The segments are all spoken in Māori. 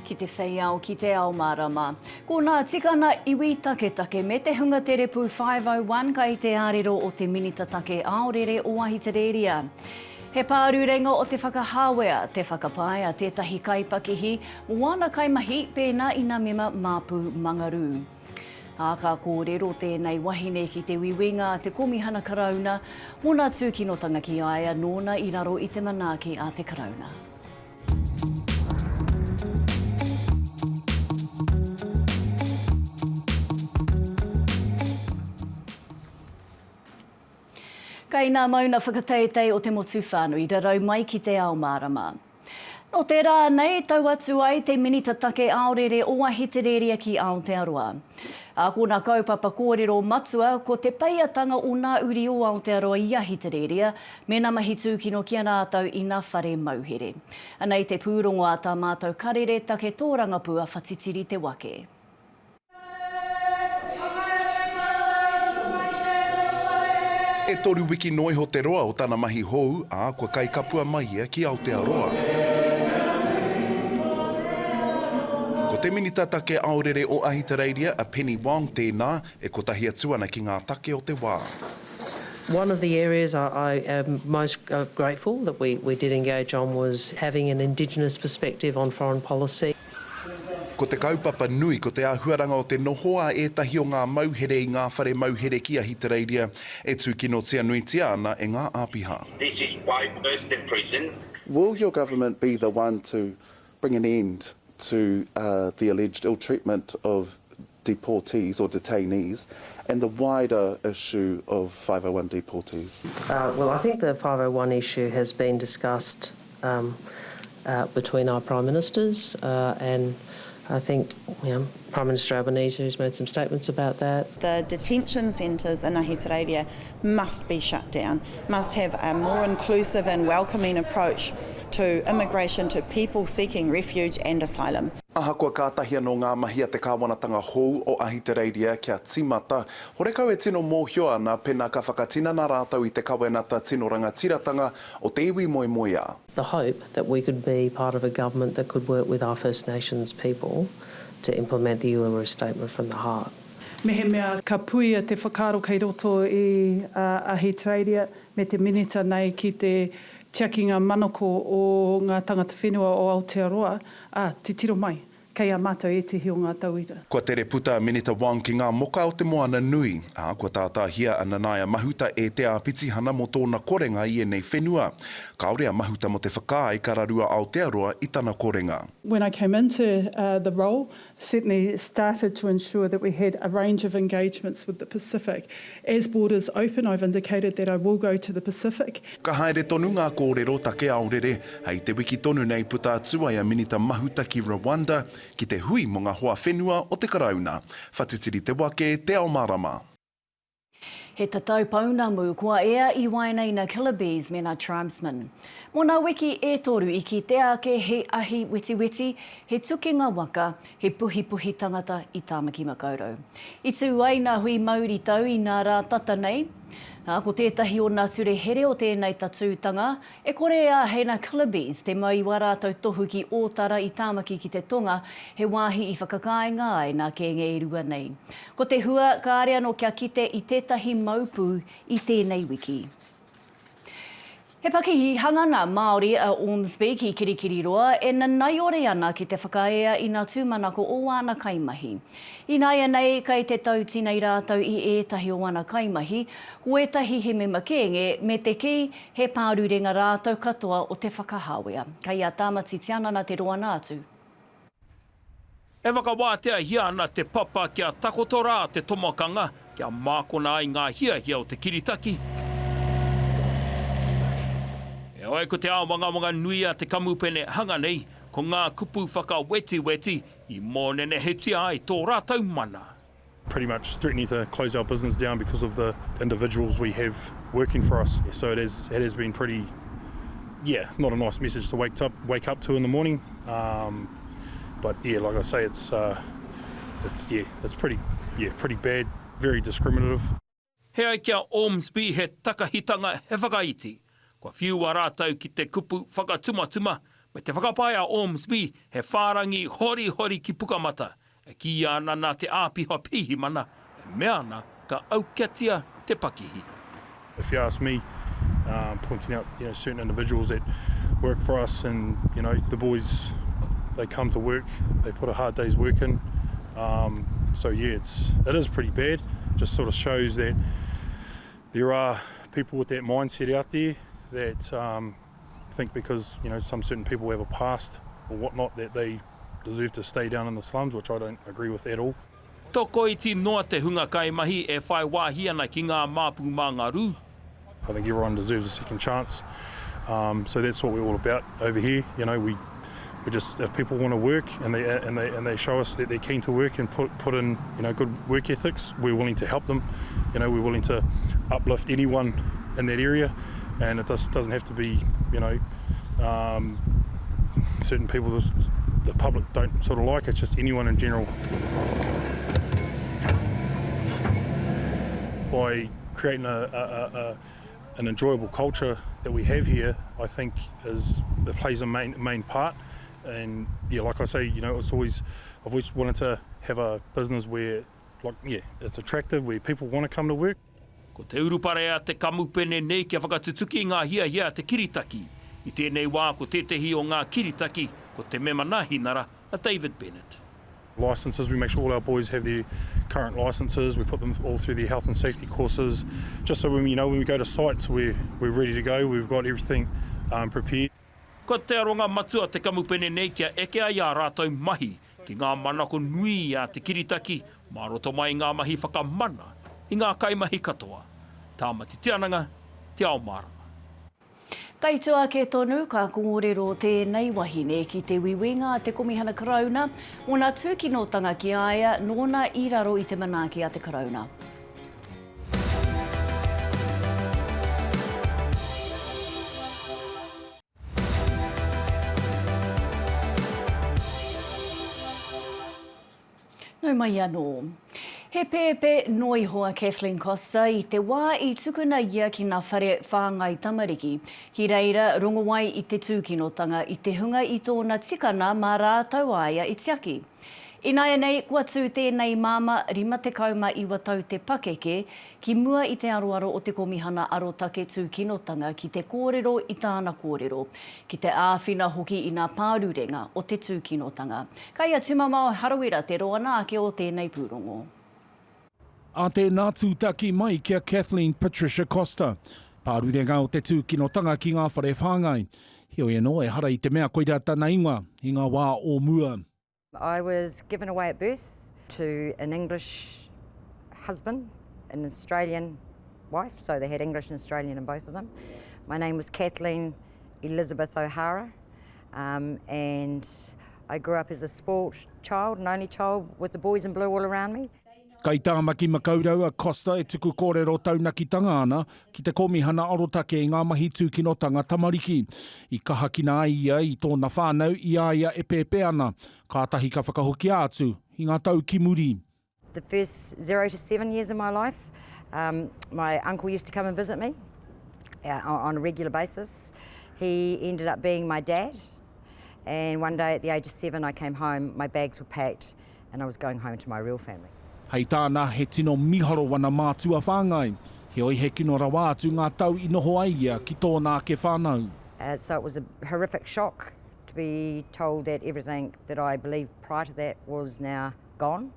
Ki te whei au ki Te Ao Mārama. Ko nā tikanga iwi taketake me te hunga terepu 501 kai te ārero o te Minita Take Aorere o Ahitereiria. He pārurenga o te whakahāwea, te whakapae a tētahi kaipakihi, moana kaimahi pēnā ina mema māpu mangarū. Aka kōrero tēnei wahine ki te Uiuinga te Komihana Karauna, mō nā tūkinotanga ki aia nōna I raro I te manaaki a te Karauna. Kei nā mauna whakateitei o te motu whānui, rarau mai ki Te Ao Mārama. No te rā nei, tau atu ai te Minita Take Aorere o Ahitereiria ki Aotearoa. Ko nā kaupapa kōrero matua ko te paiatanga o nā uri o Aotearoa I Ahitereiria, me nā mahi tūkino ki ana atau I nā whare mauhere. Anei te pūrongo a tā mātou karere take tō rangapua whatitiri te wake. E toru wiki noi ho te roa o tana mahi hou, a kua kai kapua mai ia ki Aotearoa. Ko te Minita Take Aorere o Ahitereiria, a penny wang tēnā, e kotahi atuana ki ngā take o te wā. One of the areas I am most grateful that we did engage on was having an Indigenous perspective on foreign policy. Ko te kaupapa nui, ko te āhuaranga o te nohoa ētahi o ngā mauhere I ngā whare mauhere ki Ahitereiria, e tūkinotia nui tia ana e ngā āpiha. This is why first in prison. Will your government be the one to bring an end to the alleged ill treatment of deportees or detainees and the wider issue of 501 deportees? Well, I think the 501 issue has been discussed between our Prime Ministers and I think Prime Minister Albanese has made some statements about that. The detention centres in Ahitereiria must be shut down, must have a more inclusive and welcoming approach to immigration, to people seeking refuge and asylum. Aha kua kātahia no ngā mahi a te kāwanatanga hou o Ahitereiria kia timata. Horekau e tino mōhio ana pēnā ka whakatina nā rātau I te kawenata tino rangatiratanga o te iwi moi moia. The hope that we could be part of a government that could work with our First Nations people to implement the Uluru Statement from the Heart. Me he mea ka puia te whakaro kei roto I Ahitereiria me te minita nei ki te tiakinga manoko o ngā tangata whenua o Aotearoa, te tiro mai, kei a mātou e te hio ngā tauira. Kua tereputa Minita Wang ki ngā moka o te moana nui, kua tātāhia ana nāia mahuta e te āpiti hana mo tōna korenga I nei whenua. Kaore a mahuta mo te whakāe kararua Aotearoa I tana korenga. When I came into the role, certainly started to ensure that we had a range of engagements with the Pacific. As borders open, I've indicated that I will go to the Pacific. Ka haere tonu ngā kōrero take aorere, hei te wiki tonu nei puta atua a Minita mahuta ki Rwanda, ki te hui mo ngā hoa whenua o te Karauna. Whatitiri te wake, Te Ao Mārama. He tatau paunamu kua ea I waina killer bees me nā tribesmen. Mō nā wiki e toru I ki te ake he ahi witi, he tukinga waka, he puhi tangata I tāmaki makaurau. I tū ai nā hui mauri tau I nā rā tata nei. Ko tētahi o nā ture here o tēnei tatūtanga, e kore a hei nā killer bees te mai warātau tohu ki ōtara I tāmaki ki te tonga, he wāhi I whakakāinga ai nā kenge I rua nei. Ko te hua, ka ārea no kia kite I tētahi māpu I tēnei wiki. He pakihi hanganga Māori a Ormsby ki Kirikiriroa e nanai ore ana ki te whakaea I nā tūmanako o āna kaimahi. I nāia nei kai te tautinei rātau I ētahi o āna kaimahi, ko ētahi he mema kenge me te ki he pārurenga rātau katoa o te whakahāwea. Kai a tāmati tiana na te roa nātu. E whakawātea hia ana te papa kia takotora te tomakanga, kia mākona ai ngā hia o te kiritaki. E oe ko te ao wanga nui a te kamupene hanga nei, ko ngā kupu whakaweti I mōnene hetia ai tō rātau mana. Pretty much threatening to close our business down because of the individuals we have working for us. So it has been pretty, not a nice message to wake up to in the morning. But yeah, like I say, it's pretty bad, very discriminative. He ai kia Ormsby he takahitanga he whakaiti. Kua whiua rātau ki te kupu whakatumatuma Ko te whakapae a Ormsby, he whārangi hori ki pukamata, e ki ana nā te āpiha pihi mana, e mea ana ka aukatia te pakihi. If you ask me, pointing out certain individuals that work for us, and the boys, they come to work, they put a hard day's work in. So yeah, it is pretty bad. Just sort of shows that there are people with that mindset out there that think because some certain people have a past or whatnot that they deserve to stay down in the slums, which I don't agree with at all. Toko iti noa te hunga kaimahi e whai wāhi ana ki ngā māpu mangarū. I think everyone deserves a second chance. So that's what we're all about over here. We just, if people want to work and they show us that they're keen to work and put in good work ethics, we're willing to help them. We're willing to uplift anyone in that area, and it doesn't have to be certain people that the public don't sort of like. It's just anyone in general. By creating an enjoyable culture that we have here, I think it plays a main part. And yeah, like I say, I've always wanted to have a business where, it's attractive, where people want to come to work. Ko te urupare a te kamupene nei kia whakatutuki ngā hia te kiritaki. I tēnei wā ko tētahi o ngā kiritaki, ko te mema hinara, a David Bennett. Licences, we make sure all our boys have their current licences, we put them all through their health and safety courses, just so when we go to sites, we're ready to go, we've got everything prepared. Ko te aronga matua te kamupene nei kia eke ai a rātou mahi ki ngā manako nui a te kiritaki, mā roto mai ngā mahi whakamana i ngā kaimahi katoa. Tāmati te ananga, Te Ao Mārama. Kaitua ke tonu ka kōrero tēnei wahine ki te Uiuinga te Komihana Karauna, o ngā tūkinotanga ki aia nōna i raro i te manaaki a te Karauna. Nau mai anō. He pēpē noi hoa Kathleen Costa i te wā i tukuna ia ki ngā whare whāngai tamariki. Ki reira, rongowai i te tūkinotanga i te hunga i tōna tikana mā rātau aia i tiaki. Ināia nei, kua tū tēnei māma 51 tau te pakeke, ki mua i te aroaro o te komihana arotake tūkinotanga ki te kōrero i tāna kōrero, ki te āwhina hoki i ngā pārurenga o te tūkinotanga. Kaia tumamao harawira te roana ake o tēnei pūrongo. A tēnā tūtaki mai kia Kathleen Patricia Costa. Pārurenga o te tūkinotanga ki ngā whare whāngai. Heoi anō e hara i te mea koira tāna ingoa, i ngā wā o mua. I was given away at birth to an English husband, an Australian wife, so they had English and Australian in both of them. My name was Kathleen Elizabeth O'Hara, and I grew up as a spoilt child, an only child with the boys in blue all around me. Kai tāmaki makaurau a Costa e tuku kōrero taunakitanga ana ki te komihana arotake i ngā mahi tūkinotanga tamariki. I kaha kina ia i tōna whānau i aia e pēpē ana, kātahi ka whakahoki atu i ngā tau ki muri. The first 0 to 7 years of my life, my uncle used to come and visit me on a regular basis. He ended up being my dad, and one day at the age of 7 I came home, my bags were packed and I was going home to my real family. Hei tāna he tino miharo wana mātua whāngai. Heoi he kino rawa atu ngā tau i noho ai ia ki tōnā ke whānau. So it was a horrific shock to be told that everything that I believed prior to that was now gone.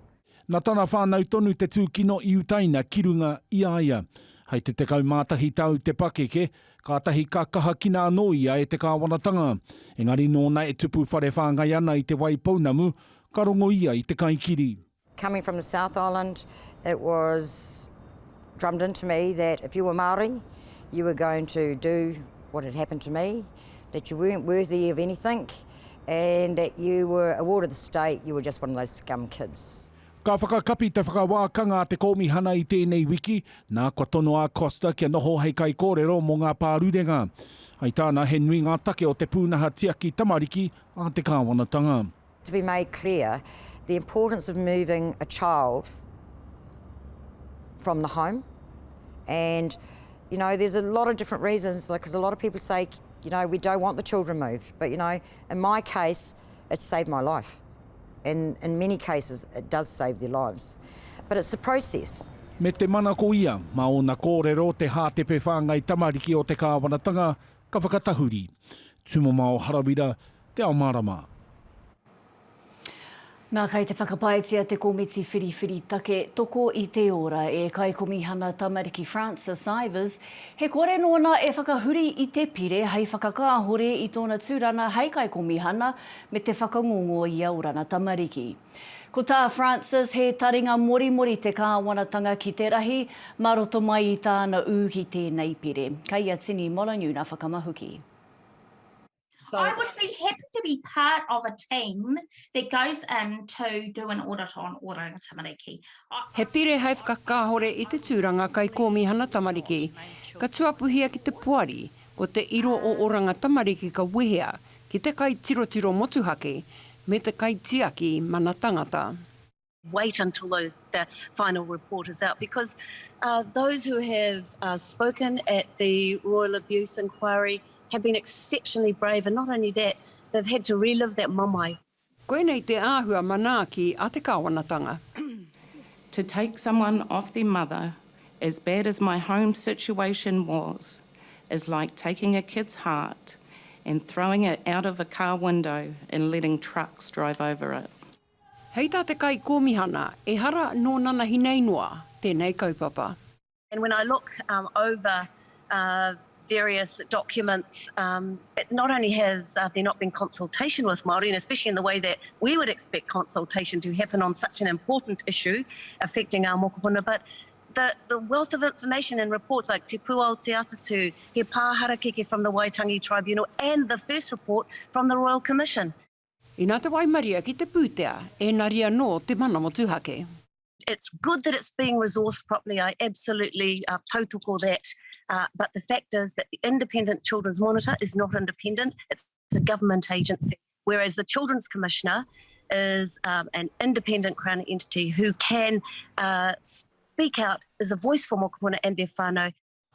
Nā tāna whānau tonu te tūkino i utaina ki runga i aia. Hei te tekau mātahi tau te pakeke, kātahi ka kaha kina anō ia e te kāwanatanga. Engari nōna e tupu whare whāngai ana i te wai pounamu, ka rongo ia i te kaikiri. Coming from the South Island, it was drummed into me that if you were Māori, you were going to do what had happened to me, that you weren't worthy of anything, and that you were a ward of the state, you were just one of those scum kids. Ka whakakapi te whakawākanga te komihana i tēnei wiki, nā kua tono a Costa kia noho hei kai kōrero mō ngā pārurenga. Hei tāna he nui ngā take o te pūnaha tiaki tamariki a te kāwanatanga. To be made clear, the importance of moving a child from the home, and there's a lot of different reasons, because a lot of people say You know, we don't want the children moved, but you know, in my case, it saved my life. And in many cases, it does save their lives. But it's the process. Me te manako ia, ma o na kōrero te hātepe whāngai tamariki o te kāwanatanga, ka whakatahuri. Tumoma o Harawira, Te Ao Mārama. Nā kai te whakapaetia te komiti whiriwhiri take toko I te ora e kai Komihana tamariki Francis Ivers, he kore nōna e whakahuri I te pire hei whakakāhore I tōna tūrana hei kai Komihana me te whakangongo I aurana tamariki. Ko tā Francis he taringa mori te kāwanatanga ki te rahi, maroto mai I tāna uhi tēnei pire. Kai ia tini Molonū nā whakamahuki. So I would be happy to be part of a team that goes in to do an audit on ōranga tamariki. He pire hei whakakāhore I te tūranga kai Komihana tamariki, ka tuapuhia ki te puari, ko te iro o ōranga tamariki ka wehea, ki te kai tirotiro motuhake, me te kai tiaki mana tangata. Wait until the final report is out, because those who have spoken at the Royal Abuse Inquiry have been exceptionally brave, and not only that, they've had to relive that mamai. Koenei te āhua manaaki a te kāwanatanga. To take someone off their mother, as bad as my home situation was, is like taking a kid's heart and throwing it out of a car window and letting trucks drive over it. Hei tā te kai Komihana, e hara nōna na hinei noa, tēnei kaupapa. And when I look over various documents, it not only has there not been consultation with Māori, and especially in the way that we would expect consultation to happen on such an important issue affecting our mokopuna, but the wealth of information and reports like Te Puao Te Atatu, he pāharakeke from the Waitangi Tribunal, and the first report from the Royal Commission. I nā te waimaria ki te pūtea, e naria nō te mana motuhake. It's good that it's being resourced properly. I absolutely tautoko that. But the fact is that the Independent Children's Monitor is not independent. It's a government agency, whereas the Children's Commissioner is an independent Crown entity who can speak out as a voice for mokopuna and their whānau.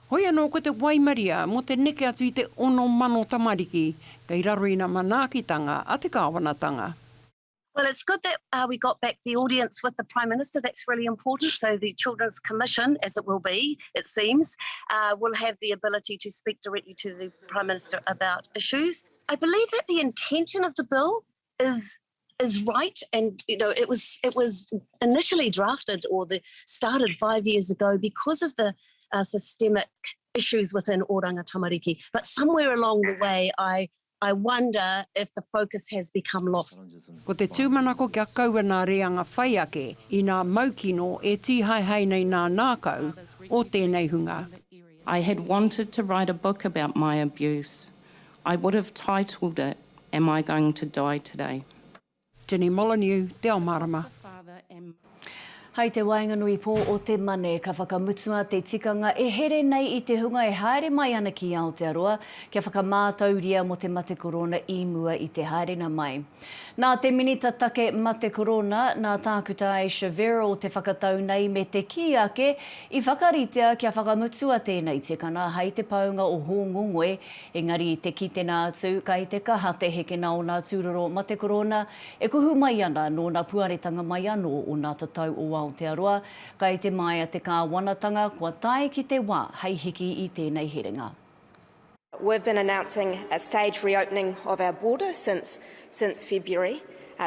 Hoi anō ko te waimaria mo te neke atu I te ono mano tamariki, kei raro I nā manaakitanga a te kāwanatanga. Well, it's good that we got back the audience with the Prime Minister. That's really important. So the Children's Commission, as it will be, it seems, will have the ability to speak directly to the Prime Minister about issues. I believe that the intention of the bill is right, and you know it was initially drafted started 5 years ago because of the systemic issues within ōranga tamariki. But somewhere along the way, I wonder if the focus has become lost. Ko te tūmanako kia kaua nā reanga whai ake I nā maukino e tīhaihei nei nā nākau o tēnei hunga. I had wanted to write a book about my abuse. I would have titled it, Am I Going to Die Today? Tēnei Molonū, Te Ao Mārama. Hei te wainganui pō o te mane, ka whakamutua te tikanga e here nei I te hunga e haere mai ana ki Aotearoa, kia whakamātauria mo te mate korona I mua I te haerena mai. Nā te Minita Take mate korona, nā tākuta e Shavero o te whakatau nei me te ki ake, I whakaritea kia whakamutua tēnei tikana hei te paunga o hōngongoe, engari te kitenā atu, kai te kaha te hekena o nā tūroro mate korona, e kuhu mai ana nōna puaretanga mai anō o nā tatau o Aotearoa, kai te mai a te kāwanatanga, kua tae ki te wā, hei hiki I tēnei herenga. We've been announcing a staged reopening of our border since February.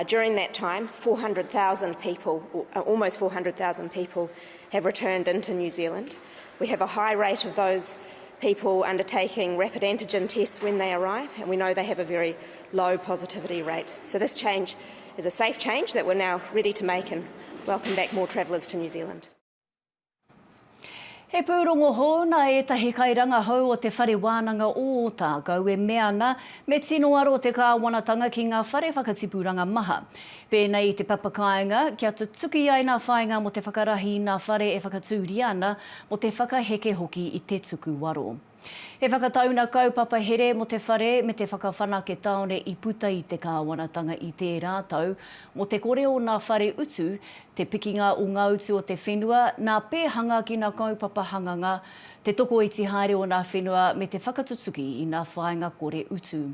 During that time, 400,000 people, almost 400,000 people, have returned into New Zealand. We have a high rate of those people undertaking rapid antigen tests when they arrive, and we know they have a very low positivity rate. So this change is a safe change that we're now ready to make and welcome back more travellers to New Zealand. He pūrongo hou nā etahi kairanga hou o te whare wānanga o tākau e mea ana me tino aro te kāwanatanga ki ngā whare whakatipuranga maha. Pēnei te papakainga kia te tuki ai nā whainga mo te whakarahi nā whare e whakatūri ana mo te whakaheke hoki I te tuku waro. He whakatauna kaupapa here mo te whare me te whakawhanake taone I puta I te kāwanatanga I te rātau, mo te kore o ngā whare utu, te pikinga o ngā utu o te whenua, nā pēhanga ki ngā kaupapa hanganga, te toko I te haere o ngā whenua me te whakatutuki I ngā whaenga kore utu.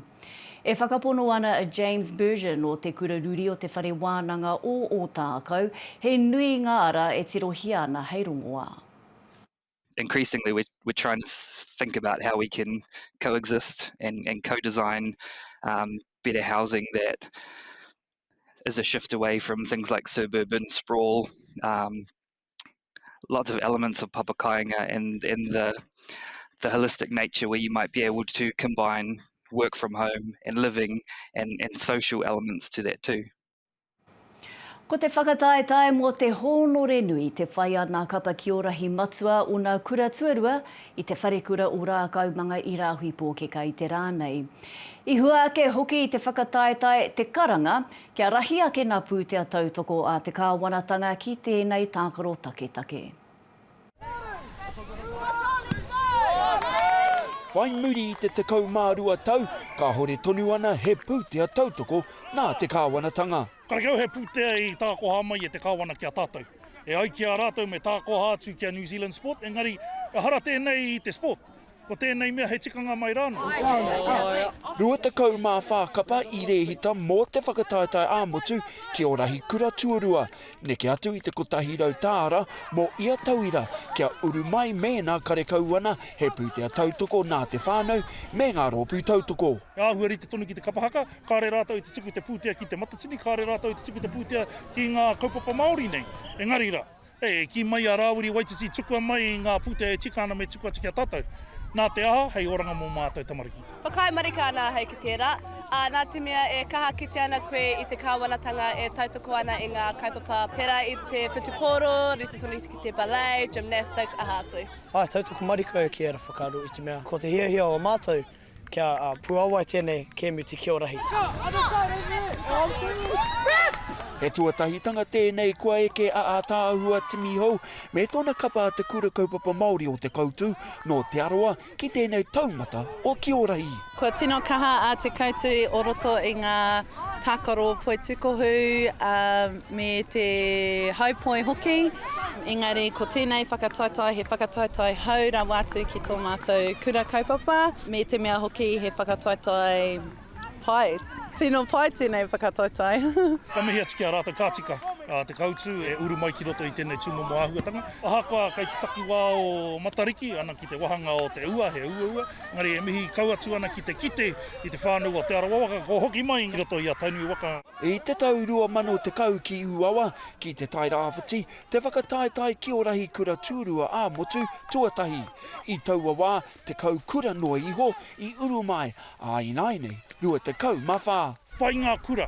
E whakapono ana a James Burgeon o te kura ruri o te whare wānanga o tākau, he nui ngā ara e tirohia ana hei rongoa. Increasingly, we're trying to think about how we can coexist and co-design better housing that is a shift away from things like suburban sprawl, lots of elements of papakainga and the holistic nature where you might be able to combine work from home and living and social elements to that too. Ko te whakataetae mo te hōnore nui te whai ana kapa ki orahi matua o ngā kura tuarua I te whare kura o rā kaumanga I rāhui pōkeka I te rānei. I hua ake hoki I te whakataetae te karanga, kia rahi ake ngā pūtea tautoko a te kāwanatanga ki tēnei tākaro taketake. Whai muri I te tekau mārua tau, ka hore tonu ana he pūtea tautoko nā te kāwanatanga. Karakau he pūtea I tākoha mai e te kāwana kia tātou. E ai kia rātou me tākoha atu kia New Zealand sport, engari hara tēnei I te sport. Ko tēnei mea he tikanga mai rāna. Rua tekau mā whakapa I rehita mō te whakataetae āmotu ki o rahi kura tuarua. Neke atu I te kotahi rau tāra mō ia tauira kia uru mai mēnā karekau ana he pūtea tautoko nā te whānau me ngā rōpū tautoko. Āhua ri te tonu ki te kapahaka, kāre rātou I te tuku te pūtea ki te matatini, kāre rātou I te tuku te pūtea ki ngā kaupapa Māori nei. Engari rā, ki mai a rāwiri waititi tukua mai ngā pūtea e tika ana me tukua tiki a tātou. Nā te aha, hei oranga mō mātou tamariki. Whakai marika ana hei ki tērā. Nā te mea e kaha ki te ana koe I te kāwanatanga e tautoko ana I ngā kaipapa pera I te whetuporo, I te tonu ki te ballet, gymnastics, aha atu. Tautoko marika ki era whakaru I te mea. Ko te hiahia o mātou, kia puawai tēnei kēmu te kiorahi. He tuatahitanga tēnei kua eke a tāhua timi hou, me tōna kapa te kura kaupapa Māori o te koutu, no te aroa ki tēnei taumata o Kiorahi. Kua tino kaha a te koutu o roto I ngā tākaro poi tukohu me te haupoi hoki. Engari, ko tēnei whakataitai, he whakataitai hau rā wātu ki tō mātou kura kaupapa, me te mea hoki he whakataitai pai. Tino pai tēnei whakataitai. Ka mihi atu kia rātou kātika. Te kautu e uru mai ki roto I tēnei tūmomo āhuatanga. Ahakoa kai taki wā o matariki, ana ki te wahanga o te ua, he ua. Ngari e mihi kau atu ana ki te kite I te whānau o te arawa waka, ko hoki mai ki roto I a taunui waka. I te tau rua mano te kau ki uawa, ki te tai rāwhiti, te whakataetai ki o rahi kura tūrua ā motu tuatahi. I taua wā, te kau kura noa iho, I uru mai, a inaine, rua te kau mawhā. Pai ngā kura.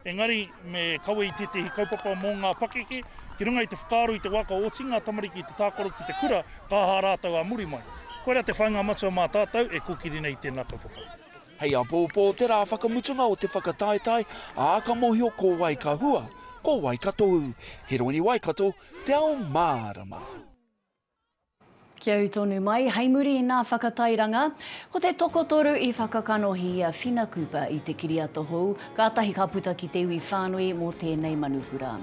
Engari, me kaua I tetehi kaupapa mō ngā pakeke, ki runga I te whakaaro I te waka o tinga tamariki I te tākoro ki te kura, ka hā rātou a muri mai. Koera te whainga matua mā tātou e kukiri nei tēnā kaupapa. Hei a pōpō te rā whakamutunga o te whakataetai, a ka mohio ko wai ka hua, ko wai katohu. He roni wai kato, Te Ao Mārama. Kia utonu mai, hei muri I nā whakatairanga. Ko te tokotoru I whakakanohi a whina kupa I te kiriato hou, kātahi ka puta ki te iwi whānui mō tēnei manukura.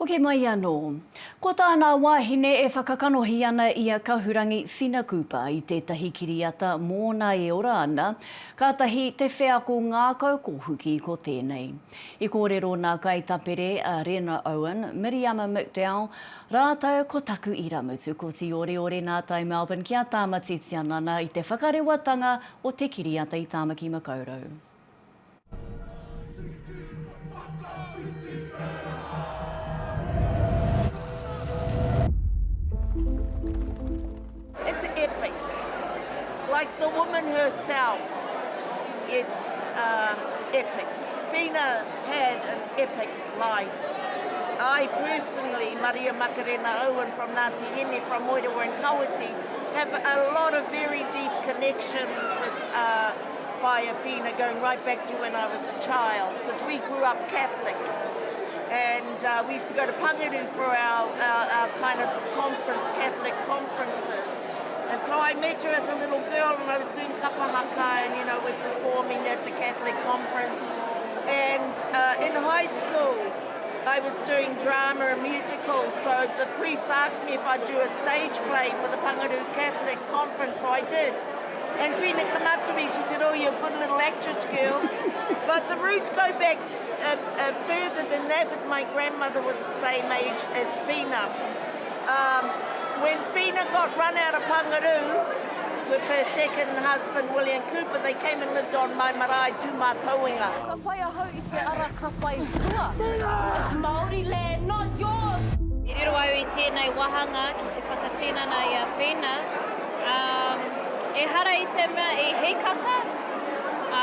Oke mai anō. Ko tāna wahine e whakakanohi ana I a kahurangi whina kupa I tētahi kiriata mōna e ora ana, kātahi te whea ko ngā kaukohuki ko tēnei. I kōrero nā kaitapere a Rena Owen, Miriama McDowell, rātau ko taku I ramutu ko ti ore nā tai Melbourne kia tāmati tianana I te whakarewatanga o te kiriata I Tāmaki Makaurau. It's epic. Like the woman herself, it's epic. Whina had an epic life. I personally, Maria Makarena Owen from Ngāti Hene, from Moerewa and Kawiti, have a lot of very deep connections with whai a whina going right back to when I was a child, because we grew up Catholic. And we used to go to Pangarū for our kind of conference, Catholic conferences. And so I met her as a little girl, and I was doing kapahaka, and we're performing at the Catholic conference. And in high school, I was doing drama and musicals, so the priest asked me if I'd do a stage play for the Pangarū Catholic conference, so I did. And Whina came up to me, she said, "Oh, you're a good little actress, girl." But the roots go back further than that, but my grandmother was the same age as Whina. When Whina got run out of Pangarū with her second husband, William Cooper, they came and lived on my marae tūmatauinga. Ka whai ahau I te ara ka whai hua. It's Māori land, not yours. I riro au I tēnei wahanga ki te whakatinana I a Whina. E hara I te mea I heikaka, I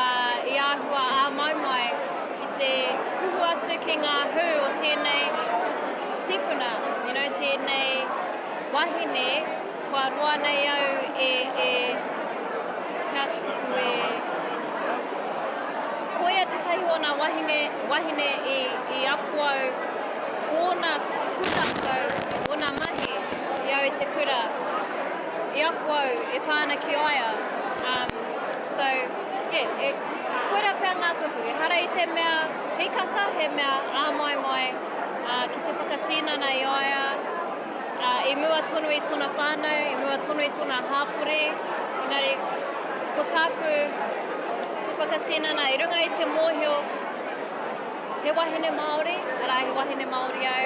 āhua ā maumai ki te kuhu atu ki ngā hū o tēnei tipuna, tēnei wahine, kua roa nei au hea tukupu koia te tahi o nā wahine I aku au kōna kurakau o nā mahi I au te kura. I aku au pāna ki aia. So, koera pēr ngā kupu. E hara I te mea heikaka, he mea āmaimai ki te whakatīnana I aia. I mua tonu I tōna whānau, I mua tonu I tōna hāpore. Engari, ko tāku te whakatīnana I runga I te mōhio. He wahine Māori, ara he wahine Māori au.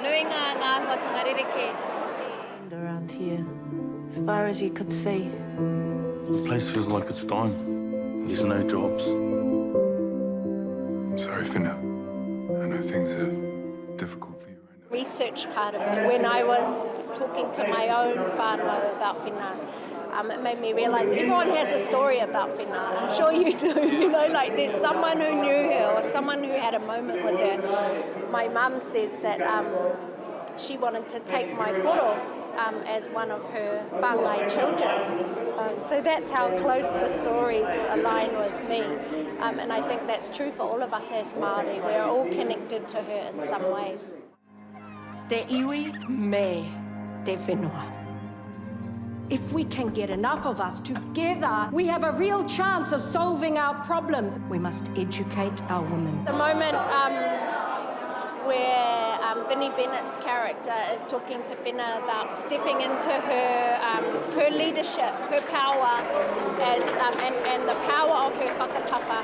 Nui ngā āhuatanga ririke. Around here, as far as you could see. This place feels like it's dying. There's no jobs. I'm sorry, Whina. I know things are difficult for you. Research part of it. When I was talking to my own whānau about Whina, it made me realise everyone has a story about Whina. I'm sure you do, like there's someone who knew her or someone who had a moment with her. My mum says that she wanted to take my koro as one of her whāngai children. So that's how close the stories align with me. And I think that's true for all of us as Māori. We're all connected to her in some way. Te iwi me te whenua. If we can get enough of us together, we have a real chance of solving our problems. We must educate our women. The moment where Vinnie Bennett's character is talking to Whina about stepping into her leadership, her power, and the power of her whakapapa.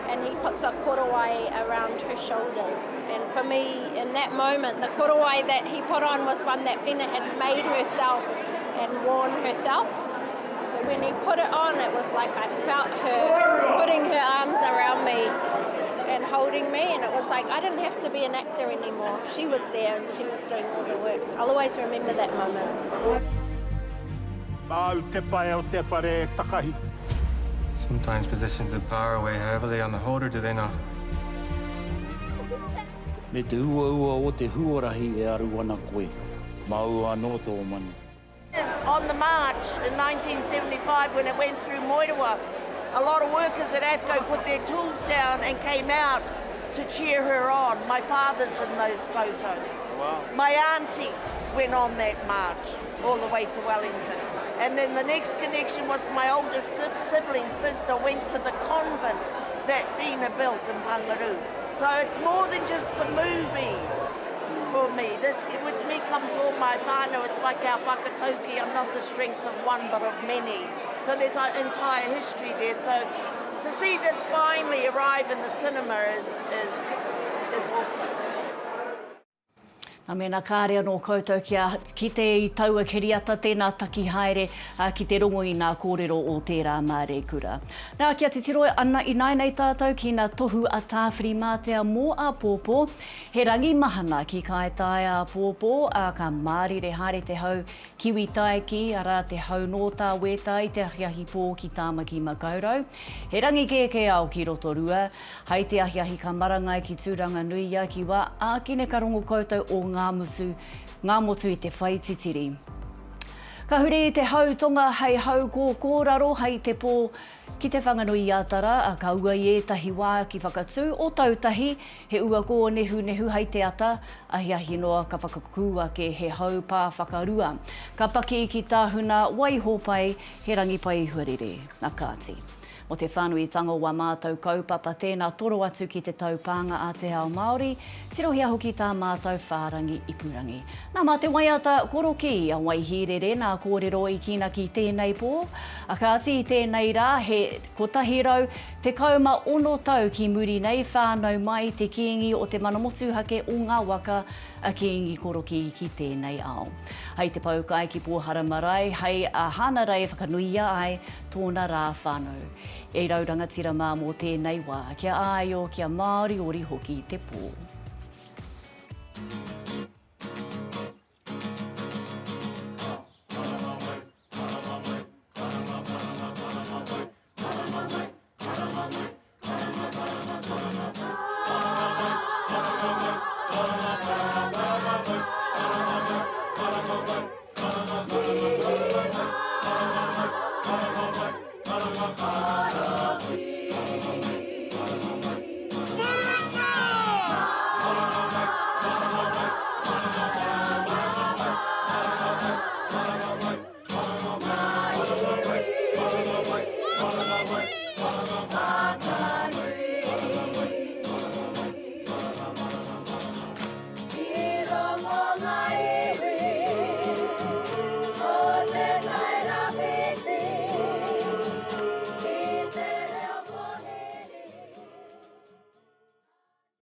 And he puts a korowai around her shoulders. And for me, in that moment, the korowai that he put on was one that Whina had made herself and worn herself. So when he put it on, it was like I felt her putting her arms around me and holding me, and it was like I didn't have to be an actor anymore. She was there and she was doing all the work. I'll always remember that moment. Sometimes positions of power weigh heavily on the holder, do they not? Me te ua o te huarahi e aru ana koe. Maua no tō manu. On the march in 1975 when it went through Moirawa, a lot of workers at AFCO put their tools down and came out to cheer her on. My father's in those photos. Wow. My auntie went on that march all the way to Wellington. And then the next connection was my oldest sibling sister went to the convent that Whina built in Pangarū. So it's more than just a movie for me. With me comes all my whānau. It's like our whakatauki. I'm not the strength of one but of many. So there's an entire history there. So to see this finally arrive in the cinema is awesome. Nā mena kāre anō koutou ki te taua kiriata tēnā taki haere ki te rongo I nā kōrero o tērā mārē kura. Nā kia te tiro ana I nei tātou ki nā tohu a tāwhiri mātea mō a pōpō. He rangi mahana ki kai tai a pōpō ka mārire haere te hau kiwi taiki ara te hau nō tā weta I te ahiahi pō ki tāmaki makaurau. He rangi kēke au ki Rotorua. Hei te ahiahi ka marangai ki tūranga nui ia ki wā ākine ka rongo koutou o ngā motu I te whai titiri. Ka huri te hautonga hei hau kōrero hei te pō ki te whanganui ātara, ka ua i ētahi wā ki whakatū o tautahi, he ua kō nehu hei te ata, ahi noa ka whakakua ke he hau pā whakarua. Ka paki ki tāhuna waihopai, he rangipai huarere, nā kāti. Mo te whānuitanga wa mātou kaupapa tēnā toro atu ki te taupānga a Te Ao Māori, tirohia hoki tā mātou whārangi ipurangi. Nā mā te waiata koroki a Uiuinga nā kōrero i kina ki tēnei pō. A kāti i tēnei rā, he kotahirau te kauma ono tau ki muri nei whānau mai te kiingi o te manamotuhake o ngā waka a kiingi koroki ki tēnei ao. Hei te paukai ki Pōhara marae, hei a hana rei whakanuia ai tōna rā whānau. E raurangatira mā mō tēnei wā, kia āio, kia Māori ori hoki te pō.